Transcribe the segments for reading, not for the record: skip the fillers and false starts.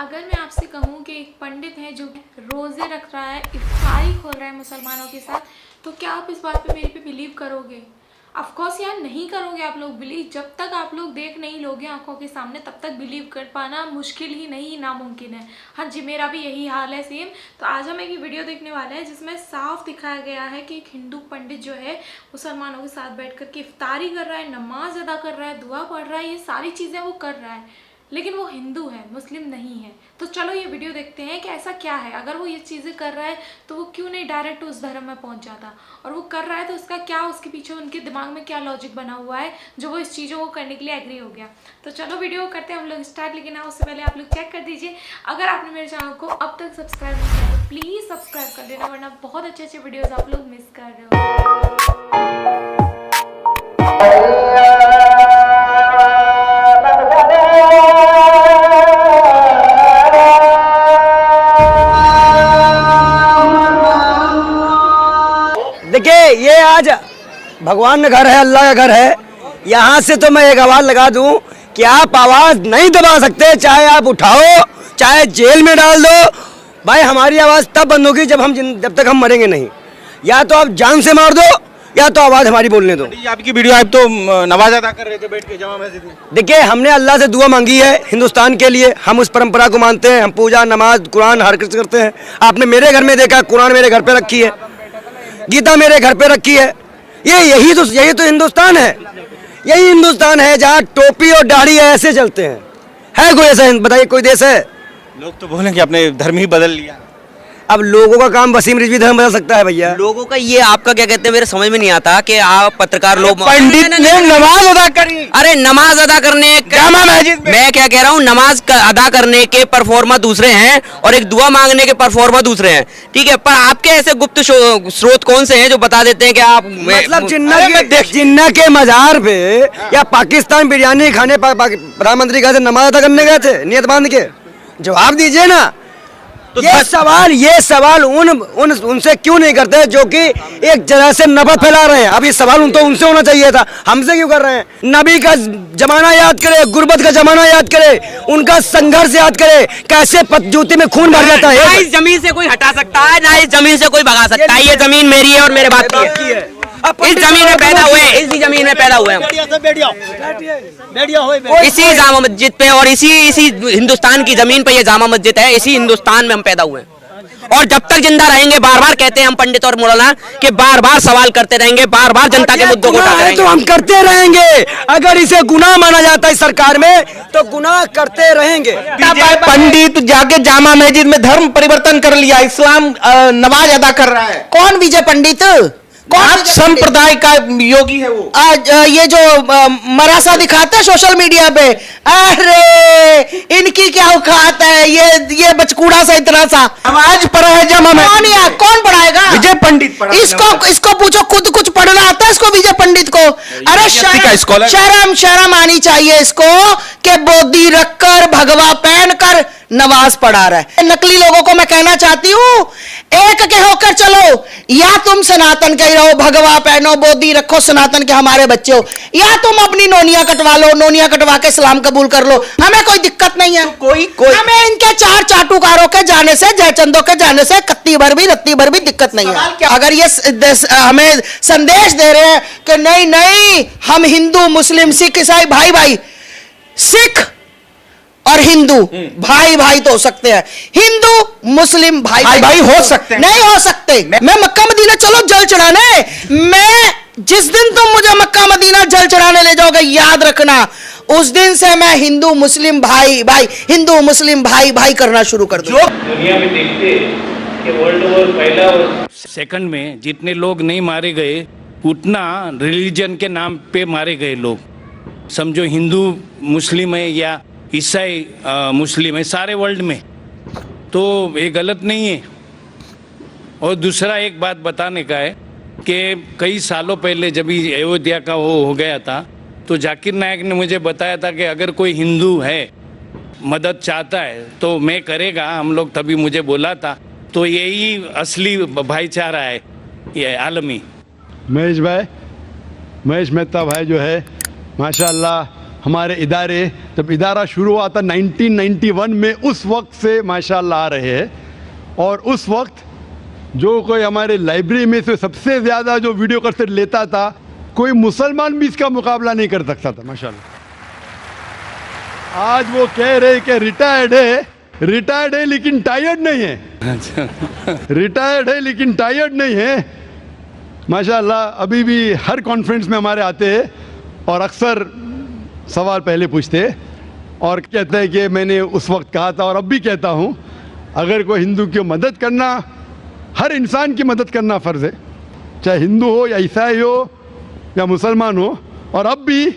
अगर मैं आपसे कहूँ कि एक पंडित है जो रोज़े रख रहा है, इफ्तारी खोल रहा है मुसलमानों के साथ, तो क्या आप इस बात पे मेरे पे बिलीव करोगे? ऑफ कोर्स यार नहीं करोगे आप लोग बिलीव। जब तक आप लोग देख नहीं लोगे आंखों के सामने तब तक बिलीव कर पाना मुश्किल ही नहीं, नामुमकिन है। हाँ जी, मेरा भी यही हाल है सेम। तो आज हम एक वीडियो देखने वाले हैं जिसमें साफ दिखाया गया है कि एक हिंदू पंडित जो है मुसलमानों के साथ बैठ कर के इफ्तारी कर रहा है, नमाज अदा कर रहा है, दुआ पढ़ रहा है, ये सारी चीज़ें वो कर रहा है, लेकिन वो हिंदू है, मुस्लिम नहीं है। तो चलो ये वीडियो देखते हैं कि ऐसा क्या है। अगर वो ये चीज़ें कर रहा है तो वो क्यों नहीं डायरेक्ट उस धर्म में पहुंच जाता, और वो कर रहा है तो उसका क्या, उसके पीछे उनके दिमाग में क्या लॉजिक बना हुआ है जो वो इस चीज़ों को करने के लिए एग्री हो गया। तो चलो वीडियो करते हैं हम लोग स्टार्ट। लेकिन हाँ, उससे पहले आप लोग चेक कर दीजिए, अगर आपने मेरे चैनल को अब तक सब्सक्राइब नहीं किया तो प्लीज़ सब्सक्राइब कर देना, वरना बहुत अच्छे अच्छे वीडियोज़ आप लोग मिस कर रहे हो। देखिए, ये आज भगवान का घर है, अल्लाह का घर है। यहाँ से तो मैं एक आवाज़ लगा दूं कि आप आवाज़ नहीं दबा सकते, चाहे आप उठाओ, चाहे जेल में डाल दो। भाई हमारी आवाज़ तब बंद होगी जब तक हम मरेंगे नहीं। या तो आप जान से मार दो या तो आवाज़ हमारी बोलने दो। आपकी वीडियो आप तो नमाज अदा कर रहे थे बैठ के जामा मस्जिद में। देखिए, हमने अल्लाह से दुआ मांगी है हिंदुस्तान के लिए। हम उस परंपरा को मानते हैं, हम पूजा, नमाज, कुरान हर कुछ करते हैं। आपने मेरे घर में देखा, कुरान मेरे घर पे रखी है, गीता मेरे घर पे रखी है। यही तो हिंदुस्तान है। यही हिंदुस्तान है जहाँ टोपी और दाढ़ी ऐसे चलते हैं। है कोई ऐसा, बताइए कोई देश है? लोग तो बोलेंगे आपने धर्म ही बदल लिया। अब लोगों का काम वसीम रिजवी धर्म बदल सकता है भैया। लोगों का ये आपका क्या कहते हैं, मेरे समझ में नहीं आता कि आप पत्रकार लोग पंडित ने नमाज अदा करी। अरे नमाज अदा करने जामा मस्जिद में। मैं क्या कह रहा हूँ, अदा करने के परफॉर्मा दूसरे हैं और एक दुआ मांगने के परफॉर्मा दूसरे हैं, ठीक है। पर आपके ऐसे गुप्त स्रोत कौन से हैं जो बता देते हैं कि आप मतलब जिन्ना के मजार पे या पाकिस्तान बिरयानी खाने प्रधानमंत्री गए थे, नमाज अदा करने गए थे नियत बांध के? जवाब दीजिए ना। तो ये सवाल उनसे क्यों नहीं करते जो कि एक जगह से नफरत फैला रहे हैं? अब ये सवाल उनसे होना चाहिए था, हमसे क्यों कर रहे हैं? नबी का जमाना याद करे, गुर्बत का जमाना याद करे, उनका संघर्ष याद करे, कैसे पतजूती में खून भर जाता है। ना इस जमीन से कोई हटा सकता है, ना इस जमीन से कोई भगा सकता है। ये जमीन मेरी है और मेरे बाप की है। इस जमीन में पैदा हुए, इसी जमीन में पैदा हुए हम, इसी जामा मस्जिद पे, और इसी हिंदुस्तान की जमीन पे ये जामा मस्जिद है। इसी हिंदुस्तान में हम पैदा हुए हैं और जब तक जिंदा रहेंगे बार बार कहते हैं हम पंडित और मौलाना कि बार बार सवाल करते रहेंगे, बार बार जनता के मुद्दों को उठाते रहेंगे। तो हम करते रहेंगे। अगर इसे गुनाह माना जाता है सरकार में तो गुनाह करते रहेंगे। पंडित जाके जामा मस्जिद में धर्म परिवर्तन कर लिया, इस्लाम नमाज अदा कर रहा है। कौन विजय पंडित? कौन संप्रदाय का योगी है वो? आज ये जो मरासा दिखाते हैं सोशल मीडिया पे, अरे इनकी क्या औकात है? ये बचकूड़ा सा इतना सा नमाज पढ़ा है जामा में। कौन पढ़ाएगा? विजय पंडित पढ़ा। इसको पूछो, खुद कुछ पढ़ना आता है इसको विजय पंडित को? अरे शर्म आनी चाहिए इसको कि बोधी रखकर भगवा पहनकर नमाज पढ़ा रहा है। नकली लोगों को मैं कहना चाहती हूँ, एक के होकर चलो। या तुम सनातन के रहो, भगवा पहनो, बोधी रखो, सनातन के हमारे बच्चे हो, या तुम अपनी नोनिया कटवा लो, नोनिया कटवा के इस्लाम कबूल कर लो, हमें कोई दिक्कत नहीं है। तो कोई हमें इनके चार चाटुकारों के जाने से, जयचंदों के जाने से रत्ती भर भी दिक्कत नहीं है। अगर ये हमें संदेश दे रहे हैं कि नहीं हम हिंदू मुस्लिम सिख ईसाई भाई, सिख और हिंदू भाई तो हो सकते हैं, हिंदू मुस्लिम भाई हो सकते हैं। नहीं हो सकते। मैं मक्का मदीना चलो जल चढ़ाने, मैं जिस दिन तुम मुझे मक्का मदीना जल चढ़ाने ले जाओगे, याद रखना उस दिन से मैं हिंदू मुस्लिम भाई हिंदू मुस्लिम भाई करना शुरू कर दूं। दुनिया में देखते कि वर्ल्ड वॉर पहला और सेकंड में जितने लोग नहीं मारे गए उतना रिलीजन के नाम पे मारे गए लोग। समझो हिंदू मुस्लिम है या ईसाई मुस्लिम है सारे वर्ल्ड में, तो ये गलत नहीं है। और दूसरा एक बात बताने का है कि कई सालों पहले जब अयोध्या का वो हो गया था तो जाकिर नायक ने मुझे बताया था कि अगर कोई हिंदू है मदद चाहता है तो मैं करेगा, हम लोग तभी मुझे बोला था। तो यही असली भाईचारा है ये आलमी। महेश मेहता भाई जो है माशाअल्लाह हमारे इदारे, जब इदारा शुरू हुआ था 1991 में, उस वक्त से माशाल्लाह आ रहे हैं। और उस वक्त जो कोई हमारे लाइब्रेरी में से सबसे ज़्यादा जो वीडियो कैसेट लेता था, कोई मुसलमान भी इसका मुकाबला नहीं कर सकता था माशाल्लाह। आज वो कह रहे कि रिटायर्ड है लेकिन टायर्ड नहीं है। रिटायर्ड है लेकिन टायर्ड नहीं है माशाल्लाह। अभी भी हर कॉन्फ्रेंस में हमारे आते हैं और अक्सर सवाल पहले पूछते हैं और कहते हैं कि मैंने उस वक्त कहा था और अब भी कहता हूँ, अगर कोई हिंदू की मदद करना, हर इंसान की मदद करना फ़र्ज़ है, चाहे हिंदू हो या ईसाई हो या मुसलमान हो। और अब भी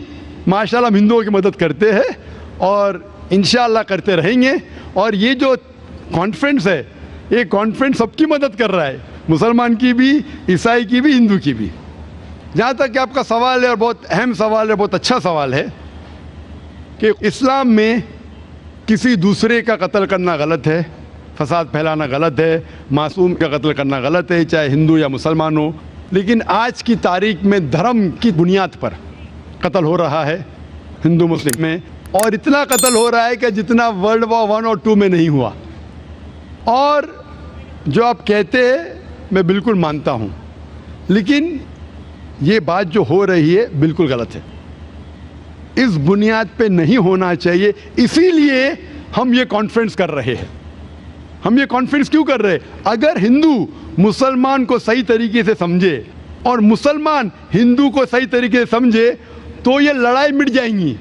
माशाल्लाह हम हिंदुओं की मदद करते हैं और इंशाअल्लाह करते रहेंगे। और ये जो कॉन्फ्रेंस है, ये कॉन्फ्रेंस सबकी मदद कर रहा है, मुसलमान की भी, ईसाई की भी, हिंदू की भी। जहाँ तक कि आपका सवाल है, और बहुत अहम सवाल है, बहुत अच्छा सवाल है कि इस्लाम में किसी दूसरे का कत्ल करना गलत है, फसाद फैलाना गलत है, मासूम का कत्ल करना गलत है, चाहे हिंदू या मुसलमान हो। लेकिन आज की तारीख में धर्म की बुनियाद पर कत्ल हो रहा है हिंदू मुस्लिम में, और इतना कत्ल हो रहा है कि जितना वर्ल्ड वॉर 1 और 2 में नहीं हुआ। और जो आप कहते हैं मैं बिल्कुल मानता हूँ, लेकिन ये बात जो हो रही है बिल्कुल गलत है, इस बुनियाद पे नहीं होना चाहिए। इसीलिए हम ये कॉन्फ्रेंस कर रहे हैं। हम ये कॉन्फ्रेंस क्यों कर रहे हैं? अगर हिंदू मुसलमान को सही तरीके से समझे और मुसलमान हिंदू को सही तरीके से समझे तो ये लड़ाई मिट जाएंगी।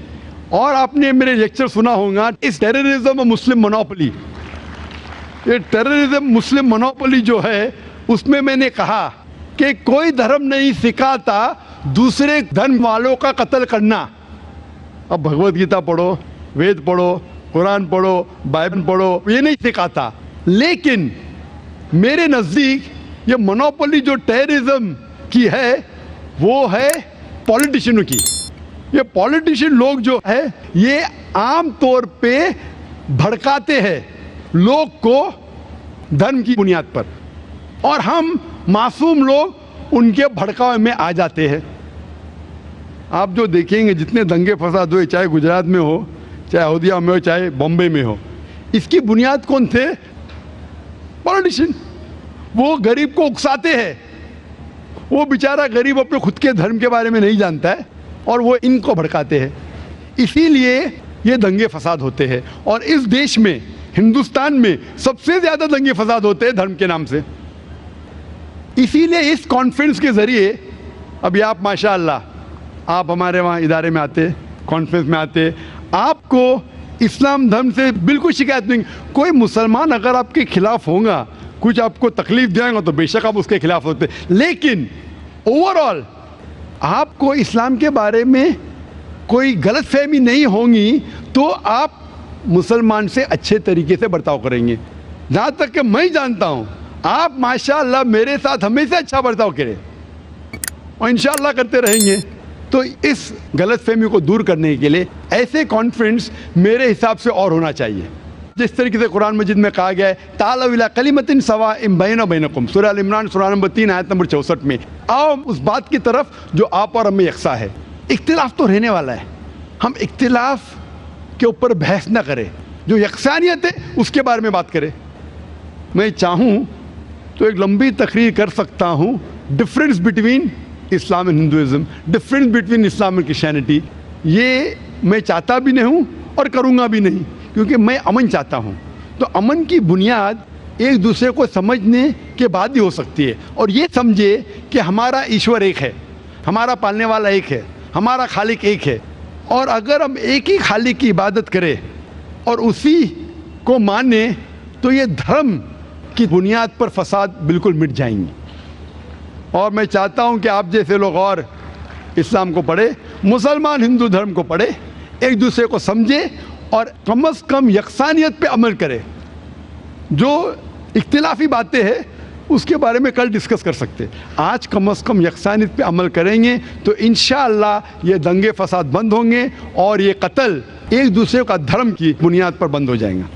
और आपने मेरे लेक्चर सुना होगा, इस टेररिज्म और मुस्लिम मोनोपोली, ये टेररिज्म मुस्लिम मोनोपोली जो है, उसमें मैंने कहा कि कोई धर्म नहीं सिखाता दूसरे धर्म वालों का कत्ल करना। अब भगवत गीता पढ़ो, वेद पढ़ो, कुरान पढ़ो, बाइबल पढ़ो, ये नहीं सिखाता। लेकिन मेरे नज़दीक ये मोनोपोली जो टेररिज्म की है वो है पॉलिटिशियनों की। ये पॉलिटिशियन लोग जो है ये आम तौर पे भड़काते हैं लोग को धर्म की बुनियाद पर, और हम मासूम लोग उनके भड़कावे में आ जाते हैं। आप जो देखेंगे जितने दंगे फसाद हुए, चाहे गुजरात में हो, चाहे अयोध्या में हो, चाहे बॉम्बे में हो, इसकी बुनियाद कौन थे? पॉलिटिशियन। वो गरीब को उकसाते हैं, वो बेचारा गरीब अपने खुद के धर्म के बारे में नहीं जानता है और वो इनको भड़काते हैं। इसीलिए ये दंगे फसाद होते हैं। और इस देश में, हिंदुस्तान में सबसे ज़्यादा दंगे फसाद होते हैं धर्म के नाम से। इसीलिए इस कॉन्फ्रेंस के ज़रिए, अभी आप माशाअल्लाह आप हमारे वहाँ इदारे में आते, कॉन्फ्रेंस में आते, आपको इस्लाम धर्म से बिल्कुल शिकायत नहीं। कोई मुसलमान अगर आपके खिलाफ होगा, कुछ आपको तकलीफ देगा तो बेशक आप उसके खिलाफ होते, लेकिन ओवरऑल आपको इस्लाम के बारे में कोई गलत फहमी नहीं होगी तो आप मुसलमान से अच्छे तरीके से बर्ताव करेंगे। जहाँ तक कि मैं जानता हूँ, आप माशाअल्लाह मेरे साथ हमेशा अच्छा बर्ताव करें और इंशाअल्लाह करते रहेंगे। तो इस गलत फहमी को दूर करने के लिए ऐसे कॉन्फ्रेंस मेरे हिसाब से और होना चाहिए। जिस तरीके से कुरान मजीद में कहा गया है, तालौ इला कलिमतिन सवाइम बैना बैनकुम, सूरह अल इमरान सूरह नंबर 3 आयत नंबर 64 में, आओ उस बात की तरफ जो आप और हमें यकसा है। इख्तिलाफ तो रहने वाला है, हम इख्तिलाफ के ऊपर बहस ना करें, जो यकसानियत है उसके बारे में बात करें। मैं चाहूँ तो एक लंबी तकरीर कर सकता हूँ, difference between Islam and Hinduism, difference between Islam and Christianity. ये मैं चाहता भी नहीं हूँ और करूँगा भी नहीं, क्योंकि मैं अमन चाहता हूँ। तो अमन की बुनियाद एक दूसरे को समझने के बाद ही हो सकती है, और ये समझे कि हमारा ईश्वर एक है, हमारा पालने वाला एक है, हमारा खालिक एक है। और अगर हम एक ही खालिक की इबादत करें और उसी को माने तो ये धर्म की बुनियाद पर फसाद बिल्कुल मिट जाएंगे। और मैं चाहता हूँ कि आप जैसे लोग और इस्लाम को पढ़े, मुसलमान हिंदू धर्म को पढ़े, एक दूसरे को समझे और कम से कम यकसानियत पे अमल करें। जो इख्तिलाफी बातें हैं उसके बारे में कल डिस्कस कर सकते, आज कम से कम यकसानियत पे अमल करेंगे तो इंशाअल्लाह ये दंगे फसाद बंद होंगे और ये कत्ल एक दूसरे का धर्म की बुनियाद पर बंद हो जाएगा।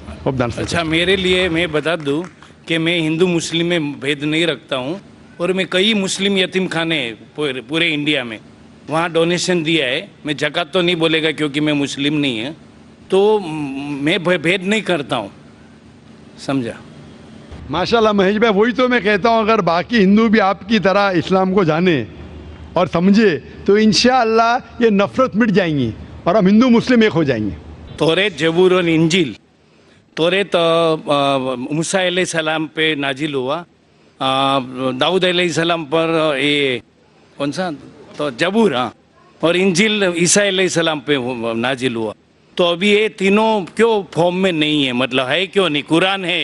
अच्छा, मेरे लिए मैं बता दूं कि मैं हिंदू मुस्लिम में भेद नहीं रखता हूं, और मैं कई मुस्लिम यतीम खाने पूरे इंडिया में, वहाँ डोनेशन दिया है, मैं ज़कात तो नहीं बोलेगा क्योंकि मैं मुस्लिम नहीं है, तो मैं भेद नहीं करता हूँ, समझा। माशाल्लाह महेश भाई, वही तो मैं कहता हूँ, अगर बाकी हिंदू भी आपकी तरह इस्लाम को जाने और समझे तो इंशाअल्लाह ये नफरत मिट जाएंगी और हम हिंदू मुस्लिम एक हो जाएंगे। तौरेत, जबूर और इंजील। तौरेत मूसा अलैहिस्सलाम पे नाजिल हुआ, दाऊद अलैहिस्सलाम पर ये कौन सा तो जबूर, हाँ, और इंजील ईसा अलैहिस्सलाम पे नाजिल हुआ। तो अभी ये तीनों क्यों फॉर्म में नहीं है, मतलब है क्यों नहीं? कुरान है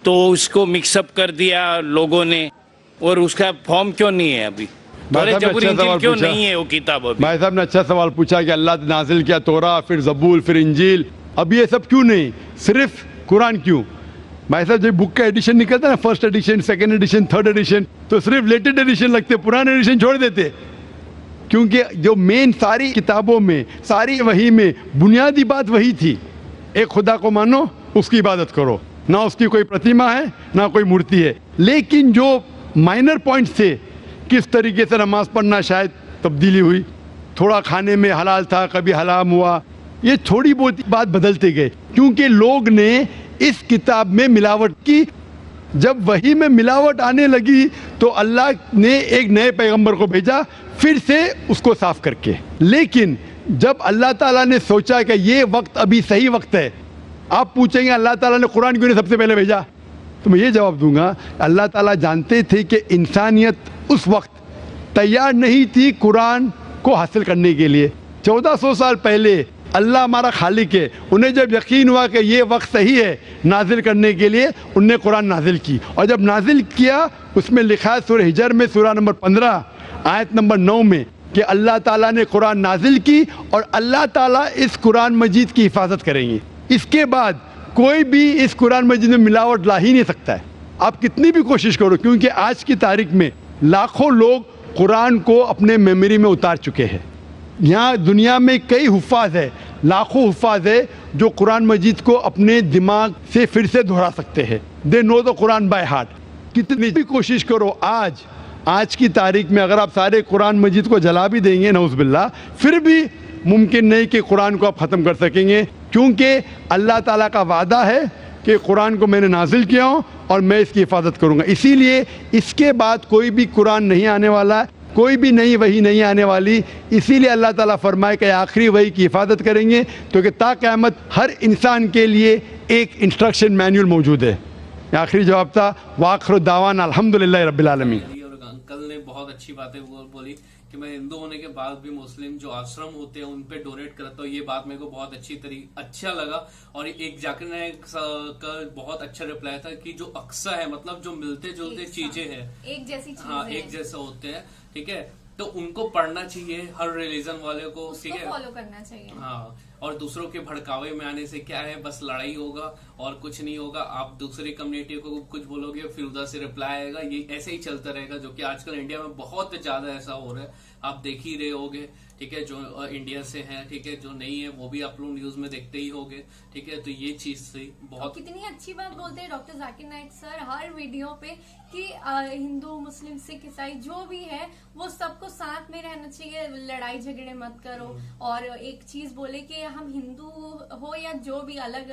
तो उसको मिक्सअप कर दिया लोगों ने, और उसका फॉर्म क्यों नहीं है अभी? भाई साहब ने अच्छा सवाल क्यों पूछा। नहीं है वो किताब अभी? भाई साहब ने अच्छा सवाल पूछा कि अल्लाह ने नाजिल किया तोरा, फिर जबूर, फिर इंजील, अब ये सब क्यों नहीं, सिर्फ कुरान क्यों? भाई साहब जब बुक का एडिशन निकलता है ना, first edition, second edition, third edition, तो सिर्फ लेटेस्ट एडिशन लगते, पुराने एडिशन छोड़ देते, क्योंकि जो मेन सारी किताबों में, सारी वही में बुनियादी बात वही थी, एक खुदा को मानो, उसकी इबादत करो, ना उसकी कोई प्रतिमा है ना कोई मूर्ति है। लेकिन जो माइनर पॉइंट्स थे, किस तरीके से नमाज पढ़ना शायद तब्दीली हुई, थोड़ा खाने में हलाल था, कभी हराम हुआ, ये थोड़ी बहुत बात बदलते गए, क्योंकि लोग ने इस किताब में मिलावट की। जब वही में मिलावट आने लगी तो अल्लाह ने एक नए पैगंबर को भेजा, फिर से उसको साफ करके। लेकिन जब अल्लाह ताला ने सोचा कि ये वक्त अभी सही वक्त है, आप पूछेंगे अल्लाह ताला ने कुरान क्यों नहीं सबसे पहले भेजा, तो मैं ये जवाब दूंगा, अल्लाह ताला जानते थे कि इंसानियत उस वक्त तैयार नहीं थी कुरान को हासिल करने के लिए। 1400 साल पहले अल्लाह हमारा खालिक है, उन्हें जब यकीन हुआ कि ये वक्त सही है नाजिल करने के लिए, उनने कुरान नाजिल की। और जब नाजिल किया, उसमें लिखा है सूरह हिजर में सूरह नंबर 15 आयत नंबर 9 में कि अल्लाह ताला ने कुरान नाजिल की और अल्लाह ताला इस कुरान मजीद की हिफाजत करेंगे। इसके बाद कोई भी इस कुरान मजीद में मिलावट ला ही नहीं सकता है, आप कितनी भी कोशिश करो, क्योंकि आज की तारीख में लाखों लोग कुरान को अपने मेमोरी में उतार चुके हैं। यहाँ दुनिया में कई हुफ़ाज़ है, लाखों हुफ़ाज़ है जो कुरान मजीद को अपने दिमाग से फिर से दोहरा सकते हैं। They know the Quran by heart. कितनी भी कोशिश करो, आज की तारीख में अगर आप सारे कुरान मजीद को जला भी देंगे नऊज़-बिल्लाह, फिर भी मुमकिन नहीं कि कुरान को आप ख़त्म कर सकेंगे, क्योंकि अल्लाह ताला का वादा है कि कुरान को मैंने नाजिल किया हूँ और मैं इसकी हिफाजत करूँगा। इसीलिए इसके बाद कोई भी कुरान नहीं आने वाला, कोई भी नई वही नहीं आने वाली। इसीलिए अल्लाह ताला फरमाए कि आखिरी वही की हिफाजत करेंगे, क्योंकि ता क़यामत हर इंसान के लिए एक इंस्ट्रक्शन मैनुअल मौजूद है। आखिरी जवाब था वाखिर दावाना अल्हम्दुलिल्लाह रब्बिल आलमीन। और अंकल ने बहुत अच्छी बातें बोली कि मैं हिंदू होने के बाद भी मुस्लिम जो आश्रम होते हैं उन पे डोनेट करता हूँ, ये बात मेरे को बहुत अच्छा लगा। और एक जाकिर नायक का बहुत अच्छा रिप्लाई था कि जो अक्सा है, मतलब जो मिलते जुलते चीजें हैं, एक जैसी चीजें, हाँ, एक जैसे होते हैं, ठीक है, तो उनको पढ़ना चाहिए हर रिलीजन वाले को, ठीक है, फॉलो करना चाहिए। हाँ, और दूसरों के भड़कावे में आने से क्या है, बस लड़ाई होगा और कुछ नहीं होगा। आप दूसरी कम्युनिटी को कुछ बोलोगे, फिर उधर से रिप्लाई आएगा, ये ऐसे ही चलता रहेगा, जो कि आजकल इंडिया में बहुत ज्यादा ऐसा हो रहा है, आप देख ही रहे होगे, ठीक है, जो इंडिया से हैं, ठीक है, जो नहीं है वो भी आप लोग न्यूज में देखते ही होगे, ठीक है। तो ये चीज थी बहुत। कितनी अच्छी बात बोलते हैं डॉक्टर जाकिर नाइक सर हर वीडियो पे कि हिंदू मुस्लिम सिख ईसाई जो भी है वो सबको साथ में रहना चाहिए, लड़ाई झगड़े मत करो। और एक चीज बोले कि हम हिंदू हो या जो भी अलग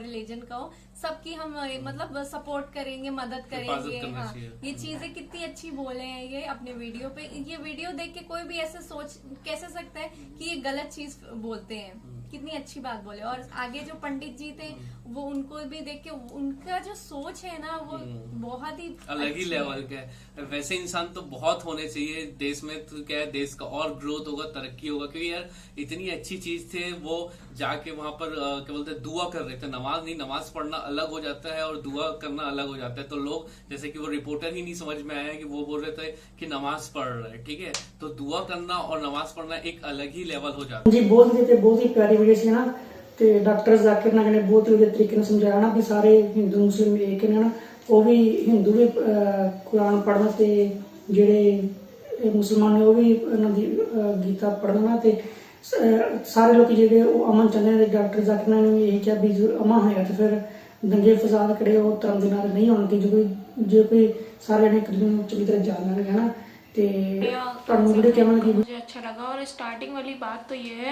रिलीजन का हो, सबकी हम मतलब सपोर्ट करेंगे, मदद करेंगे। हाँ, ये चीजें कितनी अच्छी बोले हैं ये अपने वीडियो पे। ये वीडियो देख के कोई भी ऐसे सोच कैसे सकता है कि ये गलत चीज बोलते हैं, कितनी अच्छी बात बोले। और आगे जो पंडित जी थे वो उनको भी देख के उनका जो सोच है ना वो बहुत ही अलग ही लेवल का है। वैसे इंसान तो बहुत होने चाहिए देश में, तो क्या है, देश का और ग्रोथ होगा, तरक्की होगा। क्योंकि यार इतनी अच्छी चीज थे, वो जाके वहां पर क्या बोलते हैं, दुआ कर रहे थे। नमाज नहीं, नमाज पढ़ना अलग हो जाता है और दुआ करना अलग हो जाता है। तो लोग जैसे कि वो रिपोर्टर ही नहीं समझ में आया कि वो बोल रहे थे कि नमाज पढ़ रहे हैं, ठीक है, तो दुआ करना और नमाज पढ़ना एक अलग ही लेवल हो जाता है। जी बहुत ही प्यारी वीडियो सी ना, ਤੇ ਡਾਕਟਰ ਜ਼ਾਕਿਰ ਨਾਇਕ ਨੇ ਬਹੁਤ ਹੀ ਵਧੀਆ ਤਰੀਕੇ ਨਾਲ ਸਮਝਾਇਆ ਨਾ ਵੀ ਸਾਰੇ ਹਿੰਦੂ ਮੁਸਲਿਮ ਇੱਕ ਨੇ ਨਾ, ਉਹ ਵੀ ਹਿੰਦੂ ਵੀ ਕੁਰਾਨ ਪੜ੍ਹਨਾ ਤੇ ਜਿਹੜੇ ਮੁਸਲਮਾਨ ਨੇ ਉਹ ਵੀ ਉਹਨਾਂ ਦੀ ਗੀਤਾ ਪੜ੍ਹਨਾ ਨਾ, ਤੇ ਸਾਰੇ ਲੋਕ ਜਿਹੜੇ ਉਹ ਅਮਨ ਚਾਹੁੰਦੇ ਨੇ। ਡਾਕਟਰ ਜ਼ਾਕਿਰ ਨਾਇਕ ਨੇ ਇਹ ਕਿਹਾ ਵੀ ਅਮਨ ਹੋਇਆ ਤੇ ਫਿਰ ਦੰਗੇ ਫਸਾਦ ਕਿਹੜੇ ਉਹ ਧਰਮ ਦੇ ਨਾਲ ਨਹੀਂ ਹੋਣਗੇ। ਜੇ ਕੋਈ ਸਾਰੇ ਨੇ ਇੱਕ ਦੂਜੇ ਨੂੰ ਚੰਗੀ ਤਰ੍ਹਾਂ ਜਾਣ ਲੈਣਗੇ ਨਾ, ਤੇ ਤੁਹਾਨੂੰ ਵੀਡੀਓ ਕਿਵੇਂ ਲੱਗੀ? मुझे अच्छा लगा। और स्टार्टिंग वाली बात तो ये है,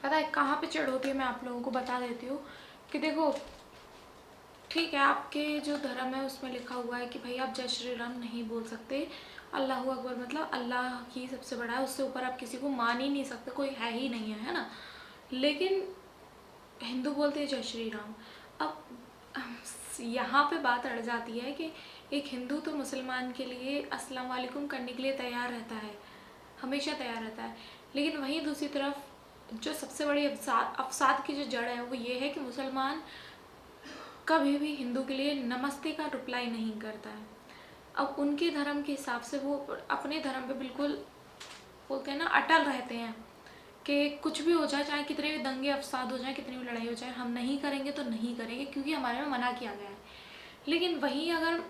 पता है कहाँ पे चिढ़ होती है, मैं आप लोगों को बता देती हूँ कि देखो ठीक है, आपके जो धर्म है उसमें लिखा हुआ है कि भाई आप जय श्री राम नहीं बोल सकते, अल्लाह अकबर मतलब अल्लाह ही सबसे बड़ा है, उससे ऊपर आप किसी को मान ही नहीं सकते, कोई है ही नहीं है ना। लेकिन हिंदू बोलते हैं जय श्री राम। अब यहाँ पे बात अड़ जाती है कि एक हिंदू तो मुसलमान के लिए अस्सलाम वालेकुम करने के लिए तैयार रहता है, हमेशा तैयार रहता है, लेकिन वहीं दूसरी तरफ जो सबसे बड़ी अफसाद की जो जड़ है वो ये है कि मुसलमान कभी भी हिंदू के लिए नमस्ते का रिप्लाई नहीं करता है। अब उनके धर्म के हिसाब से वो अपने धर्म पे बिल्कुल बोलते हैं ना अटल रहते हैं कि कुछ भी हो जाए, चाहे कितने भी दंगे अफसाद हो जाए, कितनी भी लड़ाई हो जाए, हम नहीं करेंगे तो नहीं करेंगे क्योंकि हमारे में मना किया गया है। लेकिन वहीं अगर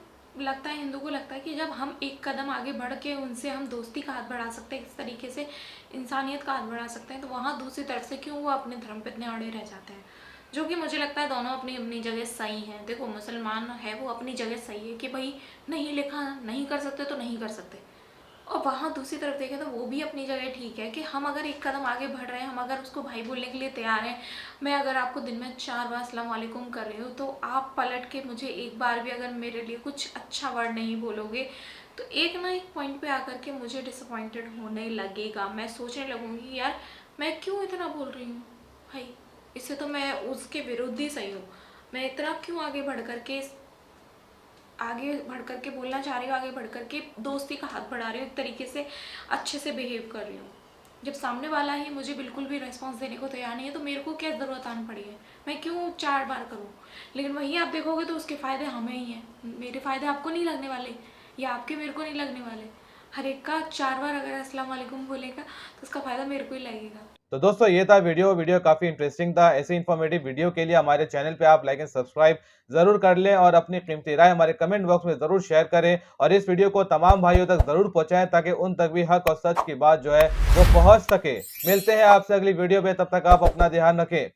लगता है, हिंदू को लगता है कि जब हम एक कदम आगे बढ़ के उनसे हम दोस्ती का हाथ बढ़ा सकते हैं, इस तरीके से इंसानियत का हाथ बढ़ा सकते हैं, तो वहाँ दूसरी तरफ से क्यों वो अपने धर्म पे इतने अड़े रह जाते हैं। जो कि मुझे लगता है दोनों अपनी अपनी जगह सही हैं। देखो मुसलमान है वो अपनी जगह सही है कि भाई नहीं लिखा, नहीं कर सकते तो नहीं कर सकते, और वहाँ दूसरी तरफ देखें तो वो भी अपनी जगह ठीक है कि हम अगर एक कदम आगे बढ़ रहे हैं, हम अगर उसको भाई बोलने के लिए तैयार हैं, मैं अगर आपको दिन में 4 बार अस्सलाम वालेकुम कर रही हूँ तो आप पलट के मुझे एक बार भी अगर मेरे लिए कुछ अच्छा वर्ड नहीं बोलोगे तो एक ना एक पॉइंट पे आकर के मुझे डिसअपॉइंटेड होने लगेगा। मैं सोचने लगूंगी यार मैं क्यों इतना बोल रही हूँ भाई, इससे तो मैं उसके विरुद्ध ही सही हूँ, मैं इतना क्यों आगे बढ़ करके बोलना चाह रही हूँ, आगे बढ़ करके दोस्ती का हाथ बढ़ा रही हूँ, एक तरीके से अच्छे से बिहेव कर रही हूँ, जब सामने वाला ही मुझे बिल्कुल भी रेस्पॉन्स देने को तैयार नहीं है तो मेरे को क्या ज़रूरत आन पड़ी है, मैं क्यों 4 बार करूँ। लेकिन वही आप देखोगे तो उसके फ़ायदे हमें ही हैं, मेरे फ़ायदे आपको नहीं लगने वाले या आपके मेरे को नहीं लगने वाले। हर एक का 4 बार अगर अस्सलाम वालेकुम बोलेगा तो उसका फ़ायदा मेरे को ही लगेगा। तो दोस्तों ये था वीडियो काफी इंटरेस्टिंग था। ऐसे इन्फॉर्मेटिव वीडियो के लिए हमारे चैनल पे आप लाइक एंड सब्सक्राइब जरूर कर लें और अपनी कीमती राय हमारे कमेंट बॉक्स में जरूर शेयर करें और इस वीडियो को तमाम भाइयों तक जरूर पहुंचाएं ताकि उन तक भी हक और सच की बात जो है वो पहुंच सके। मिलते हैं आपसे अगली वीडियो में, तब तक आप अपना ध्यान रखें।